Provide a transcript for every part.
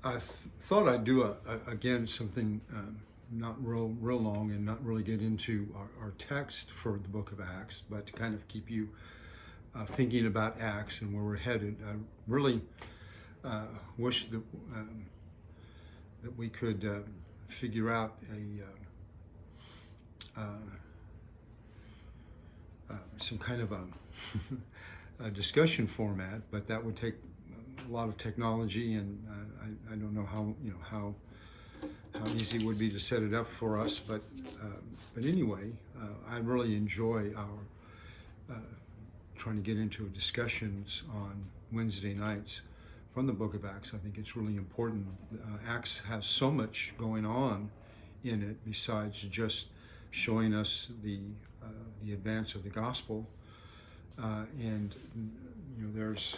Thought I'd do again something not real long and not really get into our text for the book of Acts, but to kind of keep you thinking about Acts and where we're headed. I really wish that we could figure out some kind of a discussion format, but that would take a lot of technology, and I don't know how easy it would be to set it up for us. But anyway, I really enjoy our trying to get into discussions on Wednesday nights from the Book of Acts. I think it's really important. Acts has so much going on in it besides just showing us the advance of the gospel, and there's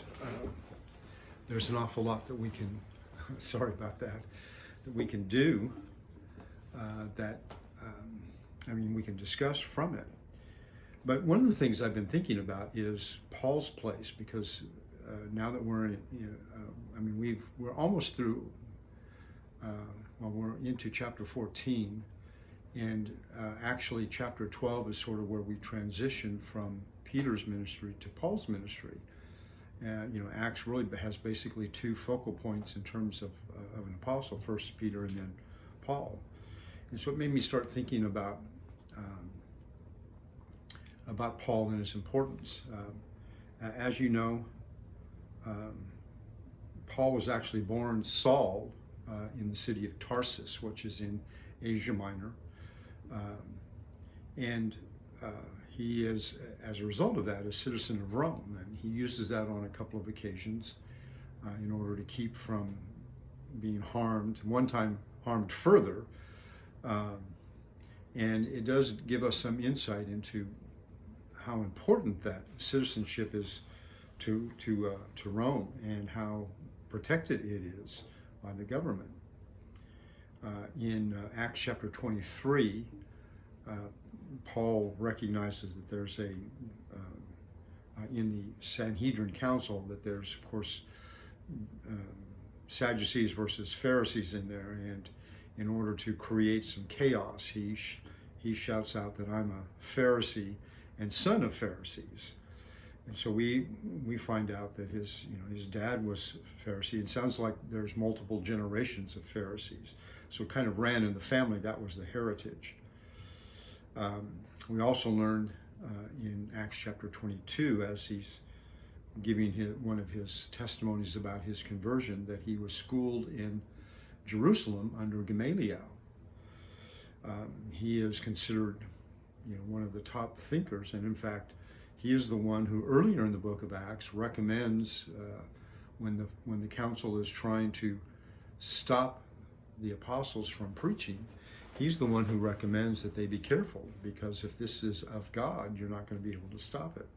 an awful lot that we can sorry about that we can do, we can discuss from it. But one of the things I've been thinking about is Paul's place, because now that we're we're almost through, we're into chapter 14, and actually chapter 12 is sort of where we transition from Peter's ministry to Paul's ministry. Acts really has basically two focal points in terms of an apostle: first Peter and then Paul. And so it made me start thinking about Paul and his importance. As you know, Paul was actually born Saul in the city of Tarsus, which is in Asia Minor, and he is, as a result of that, a citizen of Rome, and he uses that on a couple of occasions in order to keep from being harmed, one time harmed further. And it does give us some insight into how important that citizenship is to Rome, and how protected it is by the government. In Acts chapter 23, Paul recognizes that there's in the Sanhedrin Council, that there's, of course, Sadducees versus Pharisees in there, and in order to create some chaos, he shouts out that I'm a Pharisee and son of Pharisees. And so we find out that his dad was Pharisee. It sounds like there's multiple generations of Pharisees. So it kind of ran in the family. That was the heritage. We also learned in Acts chapter 22, as he's giving one of his testimonies about his conversion, that he was schooled in Jerusalem under Gamaliel. He is considered, one of the top thinkers, and in fact, he is the one who earlier in the book of Acts recommends when the council is trying to stop the apostles from preaching. He's the one who recommends that they be careful, because if this is of God, you're not going to be able to stop it.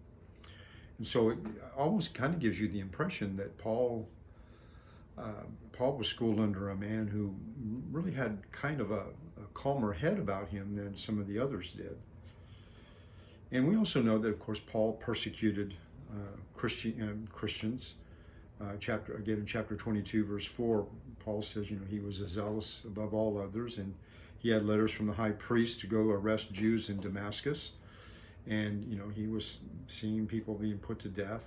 And so it almost kind of gives you the impression that Paul was schooled under a man who really had kind of a calmer head about him than some of the others did. And we also know that, of course, Paul persecuted Christians. In chapter 22, verse 4, Paul says, he was zealous above all others, and he had letters from the high priest to go arrest Jews in Damascus. And, he was seeing people being put to death.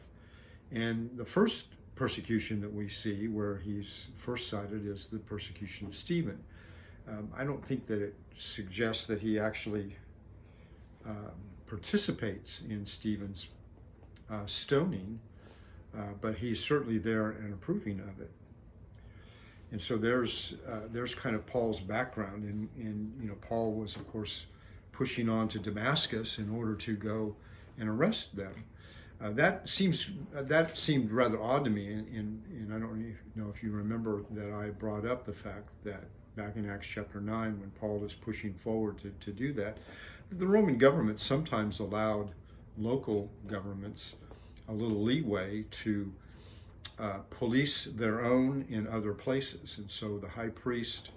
And the first persecution that we see, where he's first cited, is the persecution of Stephen. I don't think that it suggests that he actually participates in Stephen's stoning, but he's certainly there and approving of it. And so there's kind of Paul's background, and Paul was, of course, pushing on to Damascus in order to go and arrest them. That seemed rather odd to me, and I don't know if you remember that I brought up the fact that back in Acts chapter 9, when Paul is pushing forward to do that, the Roman government sometimes allowed local governments a little leeway to police their own in other places. And so the high priest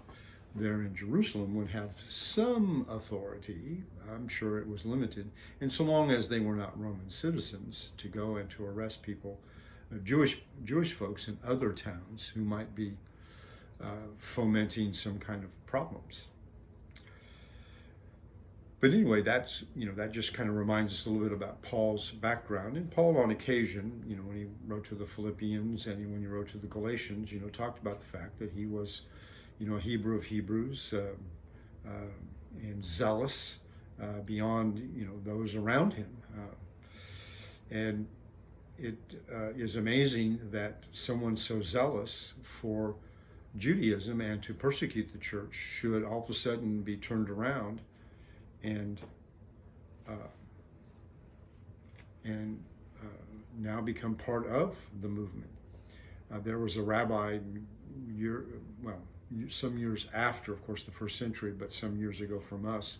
there in Jerusalem would have some authority. I'm sure it was limited, and so long as they were not Roman citizens, to go and to arrest people, Jewish folks in other towns who might be fomenting some kind of problems. But anyway, that just kind of reminds us a little bit about Paul's background. And Paul, on occasion, when he wrote to the Philippians and when he wrote to the Galatians, talked about the fact that he was, a Hebrew of Hebrews, and zealous beyond, those around him. And it is amazing that someone so zealous for Judaism and to persecute the church should all of a sudden be turned around and now become part of the movement. There was a rabbi some years after, of course, the first century, but some years ago from us,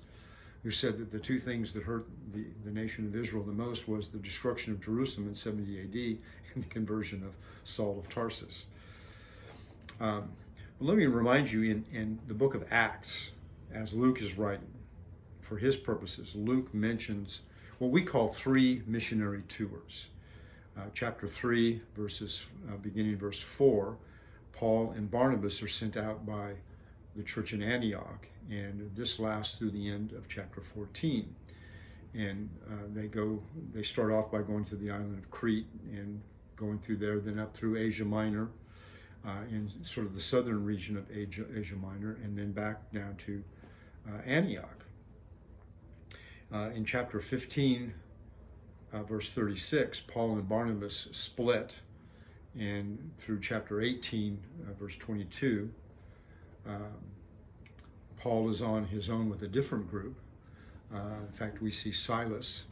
who said that the two things that hurt the nation of Israel the most was the destruction of Jerusalem in 70 AD and the conversion of Saul of Tarsus. Let me remind you, in the book of Acts, as Luke is writing, for his purposes, Luke mentions what we call 3 missionary tours. Chapter 3, beginning verse 4, Paul and Barnabas are sent out by the church in Antioch, and this lasts through the end of chapter 14. And they start off by going to the island of Crete and going through there, then up through Asia Minor, in sort of the southern region of Asia Minor, and then back down to Antioch. In chapter 15, verse 36, Paul and Barnabas split, and through chapter 18, verse 22, Paul is on his own with a different group. In fact, we see Silas.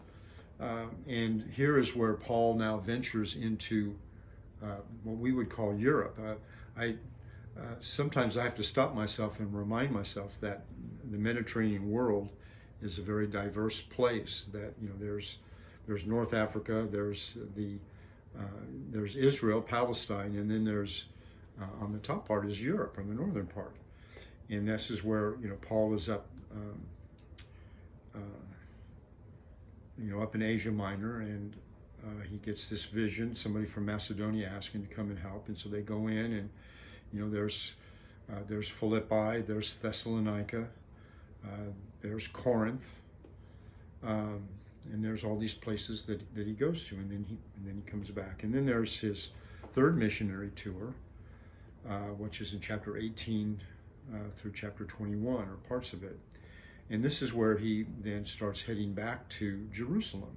And here is where Paul now ventures into what we would call Europe. Sometimes I have to stop myself and remind myself that the Mediterranean world is a very diverse place. That there's North Africa, there's Israel, Palestine, and then there's on the top part is Europe, on the northern part, and this is where Paul is up, up in Asia Minor, and he gets this vision. Somebody from Macedonia asking to come and help, and so they go in, and there's Philippi, there's Thessalonica, there's Corinth, and there's all these places that he goes to, and then he comes back, and then there's his third missionary tour, which is in chapter 18 through chapter 21, or parts of it, and this is where he then starts heading back to Jerusalem.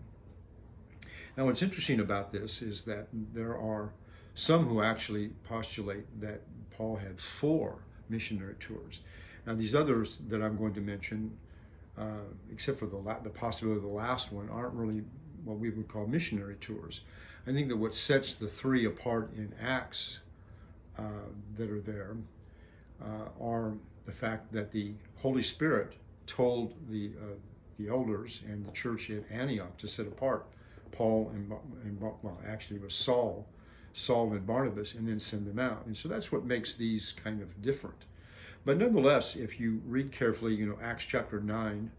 Now, what's interesting about this is that there are some who actually postulate that Paul had 4 missionary tours. Now, these others that I'm going to mention, except for the possibility of the last one, aren't really what we would call missionary tours. I think that what sets the 3 apart in Acts that are there are the fact that the Holy Spirit told the elders and the church at Antioch to set apart Paul actually it was Saul and Barnabas, and then send them out. And so that's what makes these kind of different. But nonetheless, if you read carefully, Acts chapter 9,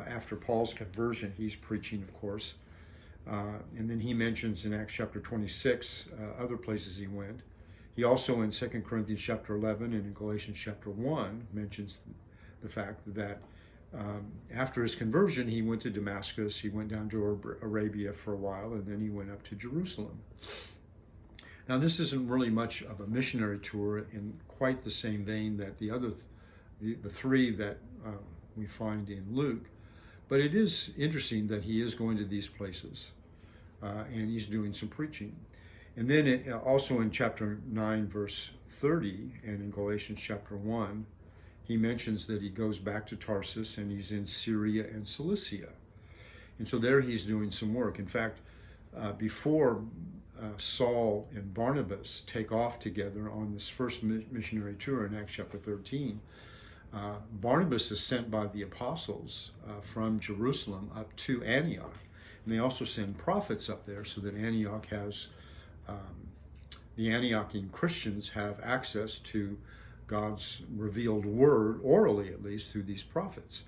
after Paul's conversion, he's preaching, of course. And then he mentions in Acts chapter 26 other places he went. He also in 2 Corinthians chapter 11 and in Galatians chapter 1 mentions the fact that after his conversion, he went to Damascus, he went down to Arabia for a while, and then he went up to Jerusalem. Now, this isn't really much of a missionary tour in quite the same vein that the 3 that we find in Luke, but it is interesting that he is going to these places and he's doing some preaching. And then also in chapter 9, verse 30, and in Galatians chapter 1, he mentions that he goes back to Tarsus and he's in Syria and Cilicia. And so there he's doing some work. In fact, before Saul and Barnabas take off together on this first missionary tour in Acts chapter 13, Barnabas is sent by the apostles from Jerusalem up to Antioch. And they also send prophets up there so that Antioch has, the Antiochian Christians have access to God's revealed word, orally at least, through these prophets.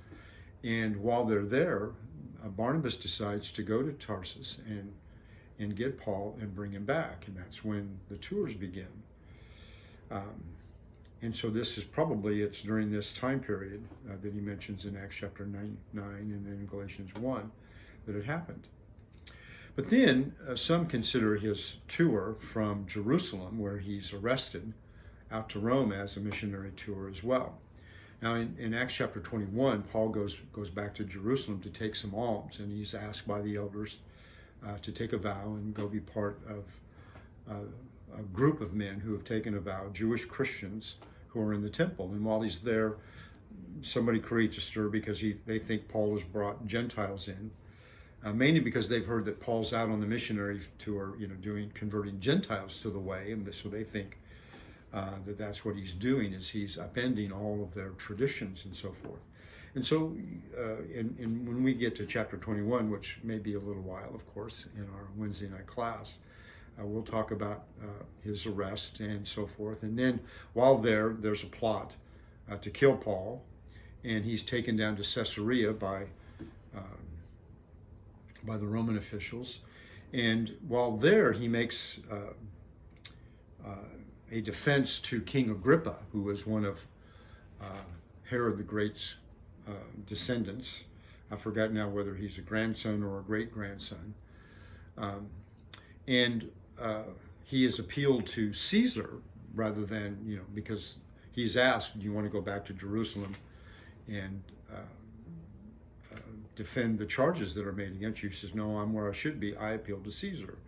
And while they're there, Barnabas decides to go to Tarsus and get Paul and bring him back. And that's when the tours begin. And so this is probably, it's during this time period that he mentions in Acts chapter 9 and then in Galatians 1 that it happened. But then some consider his tour from Jerusalem, where he's arrested, out to Rome as a missionary tour as well. Now in Acts chapter 21, Paul goes back to Jerusalem to take some alms, and he's asked by the elders to take a vow and go be part of a group of men who have taken a vow, Jewish Christians who are in the temple. And while he's there, somebody creates a stir because they think Paul has brought Gentiles in, mainly because they've heard that Paul's out on the missionary tour, converting Gentiles to the way, and so they think that's what he's doing, is he's upending all of their traditions and so forth. And so when we get to chapter 21, which may be a little while, of course, in our Wednesday night class, we'll talk about his arrest and so forth. And then while there's a plot to kill Paul, and he's taken down to Caesarea by the Roman officials. And while there, he makes a defense to King Agrippa, who was one of Herod the Great's descendants. I forgot now whether he's a grandson or a great-grandson. And he is appealed to Caesar rather than, because he's asked, do you want to go back to Jerusalem and defend the charges that are made against you? He says, no, I'm where I should be. I appeal to Caesar.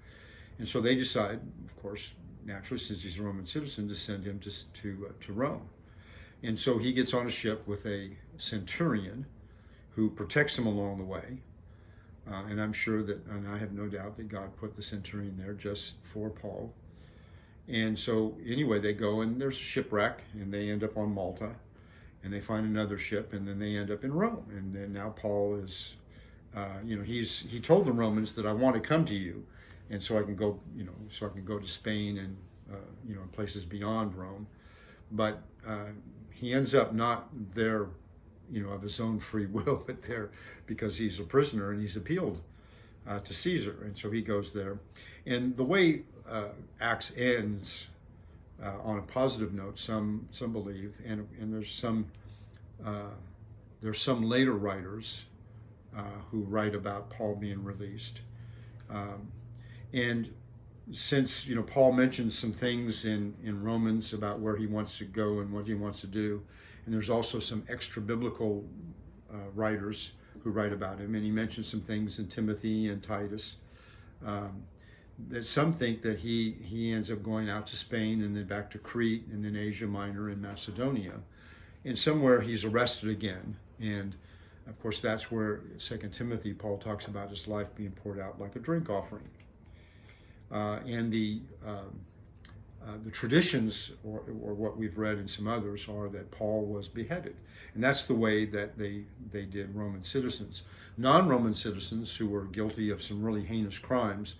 And so they decide, of course, naturally, since he's a Roman citizen, to send him to Rome. And so he gets on a ship with a centurion who protects him along the way. And I'm sure and I have no doubt that God put the centurion there just for Paul. And so anyway, they go, and there's a shipwreck, and they end up on Malta, and they find another ship, and then they end up in Rome. And then now Paul is, he told the Romans that I want to come to you, and so I can go, so I can go to Spain and, places beyond Rome. But he ends up not there, of his own free will, but there because he's a prisoner and he's appealed to Caesar. And so he goes there. And the way Acts ends on a positive note, some believe, and there's some later writers who write about Paul being released. And since, Paul mentions some things in Romans about where he wants to go and what he wants to do, and there's also some extra biblical writers who write about him, and he mentions some things in Timothy and Titus, that some think that he ends up going out to Spain and then back to Crete and then Asia Minor and Macedonia. And somewhere he's arrested again. And of course, that's where 2 Timothy, Paul talks about his life being poured out like a drink offering. And the traditions, or what we've read in some others, are that Paul was beheaded. And that's the way that they did Roman citizens. Non-Roman citizens who were guilty of some really heinous crimes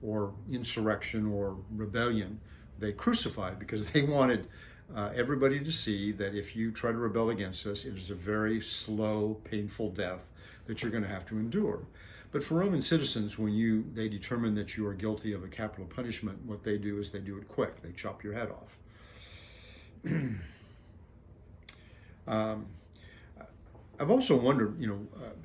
or insurrection or rebellion, they crucified, because they wanted everybody to see that if you try to rebel against us, it is a very slow, painful death that you're going to have to endure. But for Roman citizens, when they determine that you are guilty of a capital punishment, what they do is they do it quick. They chop your head off. I've also wondered,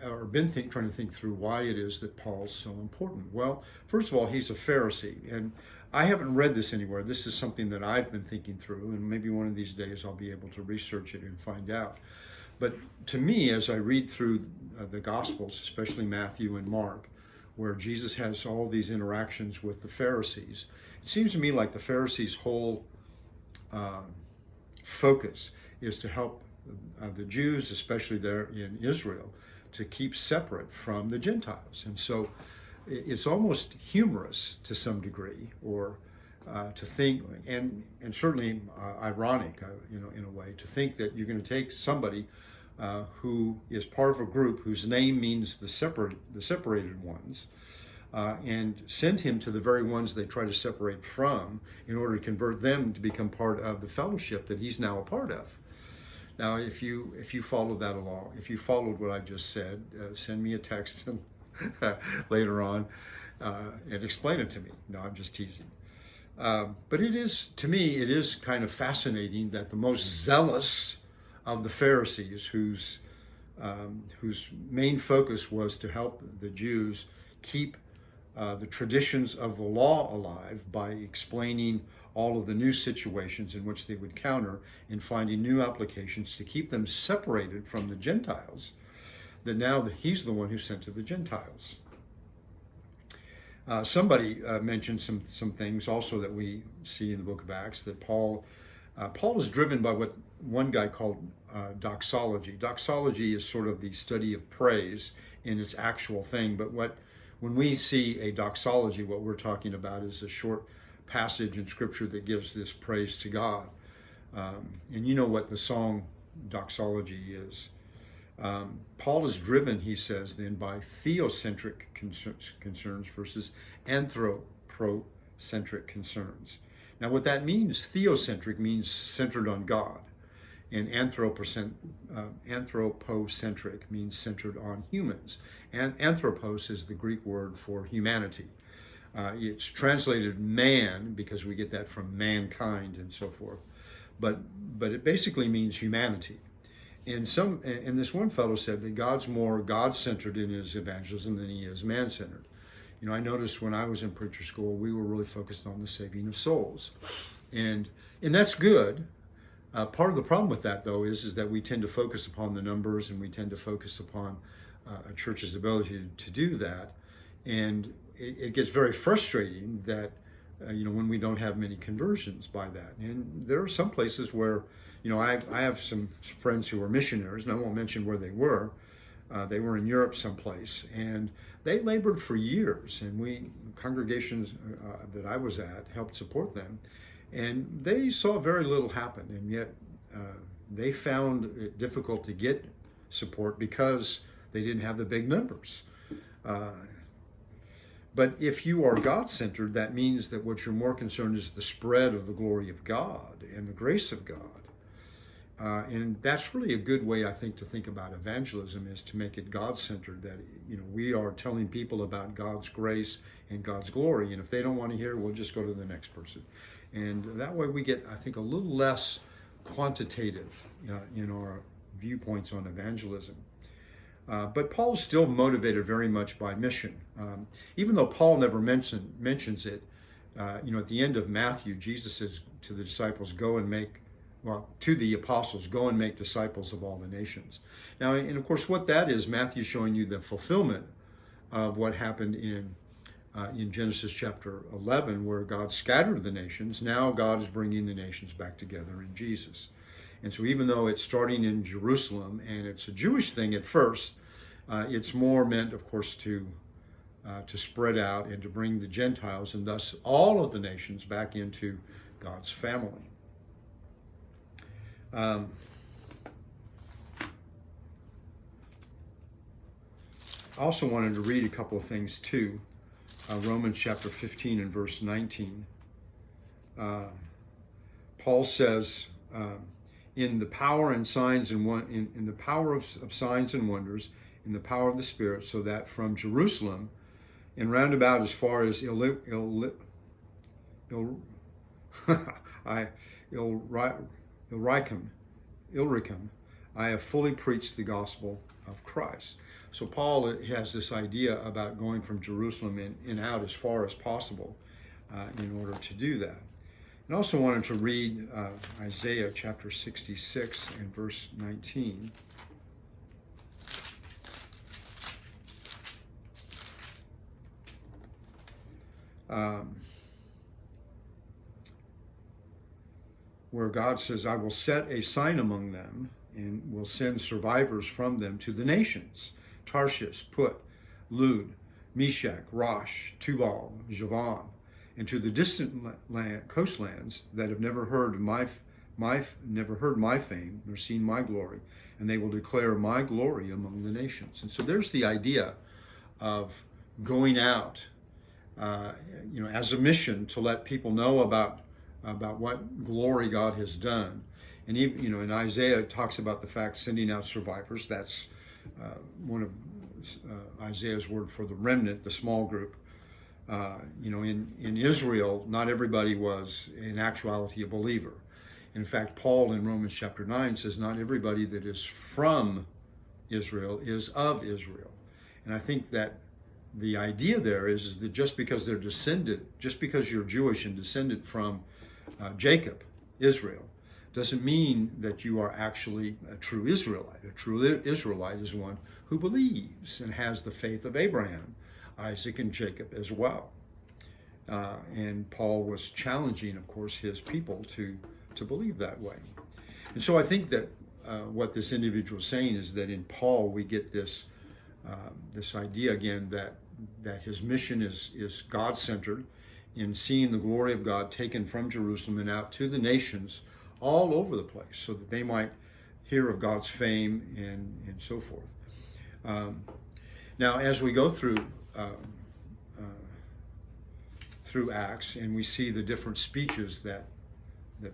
or been trying to think through why it is that Paul's so important. Well, first of all, he's a Pharisee, and I haven't read this anywhere. This is something that I've been thinking through, and maybe one of these days I'll be able to research it and find out. But to me, as I read through the Gospels, especially Matthew and Mark, where Jesus has all these interactions with the Pharisees, it seems to me like the Pharisees' whole focus is to help the Jews, especially there in Israel, to keep separate from the Gentiles. And so it's almost humorous to some degree, or to think, and certainly ironic, in a way, to think that you're going to take somebody who is part of a group whose name means the separated ones, and send him to the very ones they try to separate from in order to convert them to become part of the fellowship that he's now a part of. Now, if you followed that along, if you followed what I just said, send me a text later on and explain it to me. No, I'm just teasing. But it is, to me, it is kind of fascinating that the most zealous of the Pharisees, whose main focus was to help the Jews keep the traditions of the law alive by explaining all of the new situations in which they would counter and finding new applications to keep them separated from the Gentiles, that now he's the one who's sent to the Gentiles. Somebody mentioned some things also that we see in the book of Acts, that Paul is driven by what one guy called doxology. Doxology is sort of the study of praise in its actual thing, but when we see a doxology, what we're talking about is a short passage in Scripture that gives this praise to God. And you know what the song doxology is. Paul is driven, he says, then by theocentric concerns versus anthropocentric concerns. Now, what that means, theocentric means centered on God, and anthropocentric means centered on humans. And anthropos is the Greek word for humanity. It's translated man because we get that from mankind and so forth, but it basically means humanity. And this one fellow said that God's more God-centered in his evangelism than he is man-centered. You know, I noticed when I was in preacher school, we were really focused on the saving of souls, and that's good. Part of the problem with that, though, is that we tend to focus upon the numbers, and we tend to focus upon a church's ability to do that, and it gets very frustrating that when we don't have many conversions by that. And there are some places where, I have some friends who are missionaries, and I won't mention where they were. They were in Europe someplace, and they labored for years, and congregations that I was at helped support them, and they saw very little happen, and yet they found it difficult to get support because they didn't have the big numbers. But if you are God-centered, that means that what you're more concerned is the spread of the glory of God and the grace of God. And that's really a good way, I think, to think about evangelism, is to make it God-centered, that we are telling people about God's grace and God's glory, and if they don't want to hear, we'll just go to the next person. And that way we get, I think, a little less quantitative in our viewpoints on evangelism. But Paul's still motivated very much by mission. Even though Paul never mentions it, at the end of Matthew, Jesus says to the disciples, to the apostles, go and make disciples of all the nations. Now, and of course, what that is, Matthew's showing you the fulfillment of what happened in Genesis chapter 11, where God scattered the nations. Now God is bringing the nations back together in Jesus. And so even though it's starting in Jerusalem and it's a Jewish thing at first, it's more meant, of course, to spread out and to bring the Gentiles and thus all of the nations back into God's family. I also wanted to read a couple of things too. Romans chapter 15 and verse 19. Paul says, in the power and signs and in the power of signs and wonders, in the power of the Spirit, so that from Jerusalem and round about as far as Illyricum, I have fully preached the gospel of Christ. So Paul has this idea about going from Jerusalem and out as far as possible in order to do that. And also wanted to read Isaiah chapter 66 and verse 19. Where God says, I will set a sign among them and will send survivors from them to the nations, Tarshish, Put, Lud, Meshach, Rosh, Tubal, Javan, and to the distant coastlands that have never heard my fame nor seen my glory, and they will declare my glory among the nations. And so there's the idea of going out, as a mission to let people know about what glory God has done. And even, in Isaiah it talks about the fact sending out survivors. That's one of Isaiah's word for the remnant, the small group. In Israel, not everybody was in actuality a believer. In fact, Paul in Romans chapter 9 says not everybody that is from Israel is of Israel. And I think that the idea there is that just because they're descended, just because you're Jewish and descended from Jacob, Israel, doesn't mean that you are actually a true Israelite. A true Israelite is one who believes and has the faith of Abraham, Isaac, and Jacob as well. And Paul was challenging, of course, his people to believe that way. And so I think that what this individual is saying is that in Paul we get this idea again that his mission is God-centered, in seeing the glory of God taken from Jerusalem and out to the nations all over the place, so that they might hear of God's fame and so forth. Now, as we go through Acts, and we see the different speeches that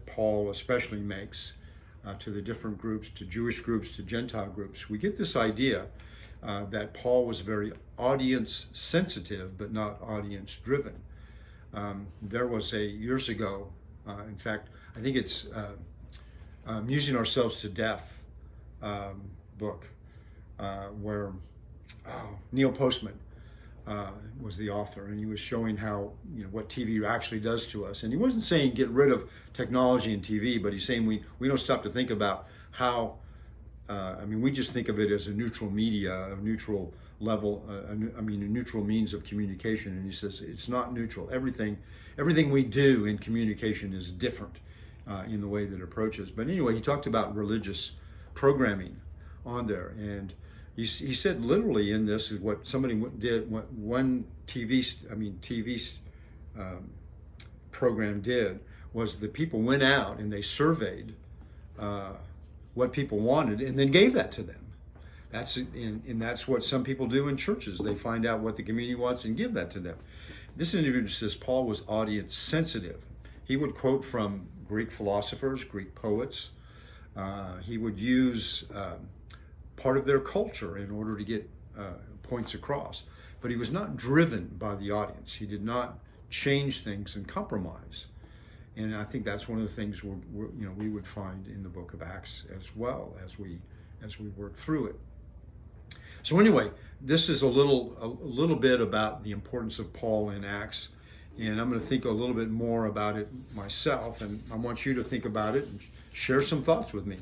Paul especially makes to the different groups, to Jewish groups, to Gentile groups, we get this idea that Paul was very audience sensitive, but not audience driven. There was years ago, in fact, I think it's Amusing Ourselves to Death book, where Neil Postman was the author, and he was showing how, what TV actually does to us. And he wasn't saying get rid of technology and TV, but he's saying we don't stop to think about how, we just think of it as a neutral media, a neutral level, a neutral means of communication. And he says it's not neutral. Everything we do in communication is different in the way that it approaches. But anyway, he talked about religious programming on there, and he said literally in this is what somebody did. What one TV program did was the people went out and they surveyed what people wanted and then gave that to them. That's what some people do in churches. They find out what the community wants and give that to them. This individual says Paul was audience sensitive. He would quote from Greek philosophers, Greek poets. He would use part of their culture in order to get points across. But he was not driven by the audience. He did not change things and compromise. And I think that's one of the things we would find in the book of Acts as well as we work through it. So anyway, this is a little bit about the importance of Paul in Acts, and I'm going to think a little bit more about it myself, and I want you to think about it and share some thoughts with me.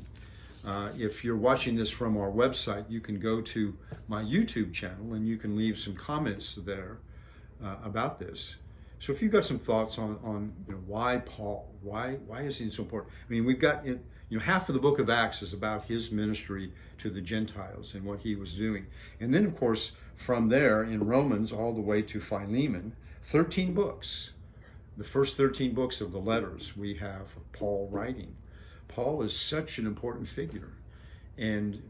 If you're watching this from our website, you can go to my YouTube channel and you can leave some comments there about this. So if you've got some thoughts on why Paul, why is he so important? We've got half of the book of Acts is about his ministry to the Gentiles and what he was doing. And then, of course, from there in Romans all the way to Philemon, 13 books. The first 13 books of the letters we have of Paul writing. Paul is such an important figure. And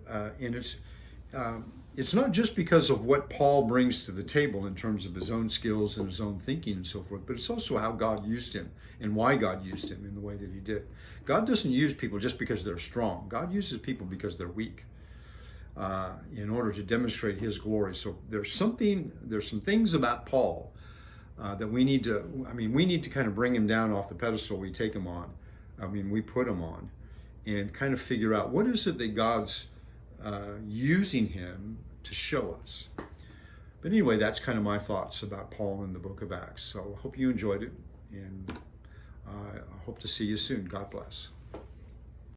it's not just because of what Paul brings to the table in terms of his own skills and his own thinking and so forth, but it's also how God used him and why God used him in the way that he did. God doesn't use people just because they're strong. God uses people because they're weak in order to demonstrate his glory. So there's some things about Paul that we need to kind of bring him down off the pedestal we take him on. We put him on and kind of figure out what is it that God's using him to show us. But anyway, that's kind of my thoughts about Paul in the book of Acts. So I hope you enjoyed it, and I hope to see you soon. God bless.